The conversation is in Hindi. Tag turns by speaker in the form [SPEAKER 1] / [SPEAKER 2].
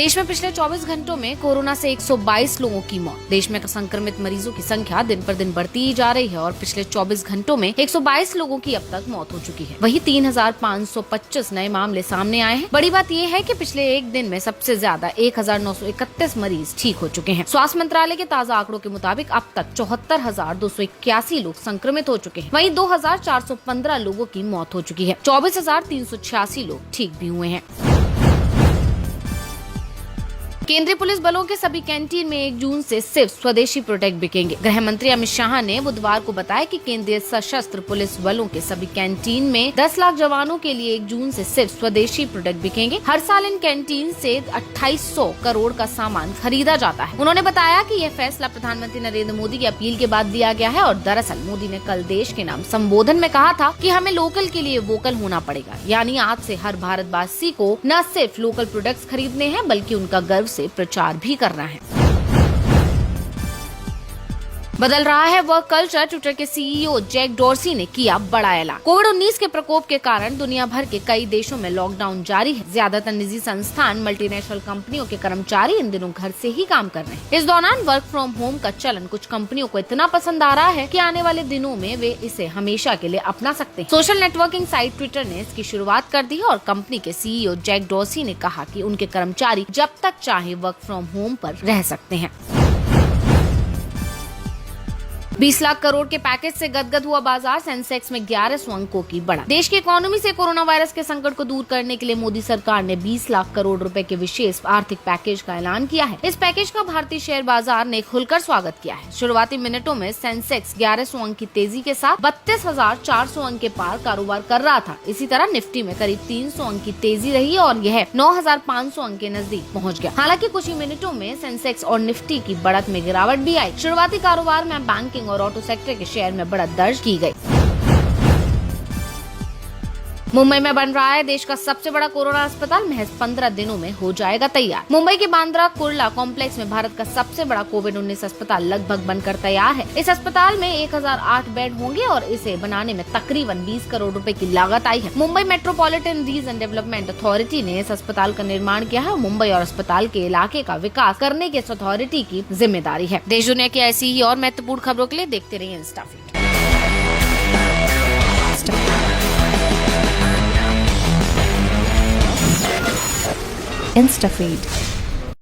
[SPEAKER 1] देश में पिछले 24 घंटों में कोरोना से 122 लोगों की मौत। देश में संक्रमित मरीजों की संख्या दिन पर दिन बढ़ती ही जा रही है और पिछले 24 घंटों में 122 लोगों की अब तक मौत हो चुकी है। वहीं 3,525 नए मामले सामने आए हैं। बड़ी बात यह है कि पिछले एक दिन में सबसे ज्यादा 1,931 मरीज ठीक हो चुके हैं। स्वास्थ्य मंत्रालय के ताजा आंकड़ों के मुताबिक अब तक 74,281 लोग संक्रमित हो चुके हैं। वहीं 2,415 लोगों की मौत हो चुकी है। 24,386 लोग ठीक भी हुए हैं। केंद्रीय पुलिस बलों के सभी कैंटीन में 1 जून से सिर्फ स्वदेशी प्रोडक्ट बिकेंगे। गृह मंत्री अमित शाह ने बुधवार को बताया कि केंद्रीय सशस्त्र पुलिस बलों के सभी कैंटीन में 10 लाख जवानों के लिए 1 जून से सिर्फ स्वदेशी प्रोडक्ट बिकेंगे। हर साल इन कैंटीन से 2800 करोड़ का सामान खरीदा जाता है। उन्होंने बताया कि यह फैसला प्रधानमंत्री नरेंद्र मोदी की अपील के बाद लिया गया है और दरअसल मोदी ने कल देश के नाम संबोधन में कहा था कि हमें लोकल के लिए वोकल होना पड़ेगा। यानी आज से हर भारतवासी को न सिर्फ लोकल प्रोडक्ट्स खरीदने हैं बल्कि उनका गर्व से प्रचार भी करना है। बदल रहा है वर्क कल्चर। ट्विटर के सीईओ जैक डॉर्सी ने किया बड़ा ऐलान। कोविड-19 के प्रकोप के कारण दुनिया भर के कई देशों में लॉकडाउन जारी है। ज्यादातर निजी संस्थान, मल्टीनेशनल कंपनियों के कर्मचारी इन दिनों घर से ही काम कर रहे हैं। इस दौरान वर्क फ्रॉम होम का चलन कुछ कंपनियों को इतना पसंद आ रहा है कि आने वाले दिनों में वे इसे हमेशा के लिए अपना सकते हैं। सोशल नेटवर्किंग साइट ट्विटर ने इसकी शुरुआत कर दी है और कंपनी के सीईओ जैक डॉर्सी ने कहा कि उनके कर्मचारी जब तक चाहे वर्क फ्रॉम होम पर रह सकते हैं। 20 लाख करोड़ के पैकेज से गदगद हुआ बाजार। सेंसेक्स में 1100 अंकों की बढ़त। देश की इकोनॉमी से कोरोना वायरस के संकट को दूर करने के लिए मोदी सरकार ने 20 लाख करोड़ रुपए के विशेष आर्थिक पैकेज का ऐलान किया है। इस पैकेज का भारतीय शेयर बाजार ने खुलकर स्वागत किया है। शुरुआती मिनटों में सेंसेक्स 1100 अंक की तेजी के साथ 32,400 अंक के पार कारोबार कर रहा था। इसी तरह निफ्टी में करीब 300 अंक की तेजी रही और यह 9,500 अंक के नजदीक पहुँच गया। हालांकि कुछ ही मिनटों में सेंसेक्स और निफ्टी की बढ़त में गिरावट भी आई। शुरुआती कारोबार में बैंकिंग और ऑटो सेक्टर के शेयर में बढ़त दर्ज की गई। मुंबई में बन रहा है देश का सबसे बड़ा कोरोना अस्पताल। महज 15 दिनों में हो जाएगा तैयार। मुंबई के बांद्रा कुर्ला कॉम्प्लेक्स में भारत का सबसे बड़ा कोविड-19 अस्पताल लगभग बनकर तैयार है। इस अस्पताल में 1008 बेड होंगे और इसे बनाने में तकरीबन 20 करोड़ रुपए की लागत आई है। Mumbai metropolitan region development authority ने इस अस्पताल का निर्माण किया है और मुंबई और अस्पताल के इलाके का विकास करने की इस अथॉरिटी की जिम्मेदारी है। देश दुनिया की ऐसी ही और महत्वपूर्ण खबरों के लिए देखते रहिए इंस्टाफीड।
[SPEAKER 2] InstaFeed.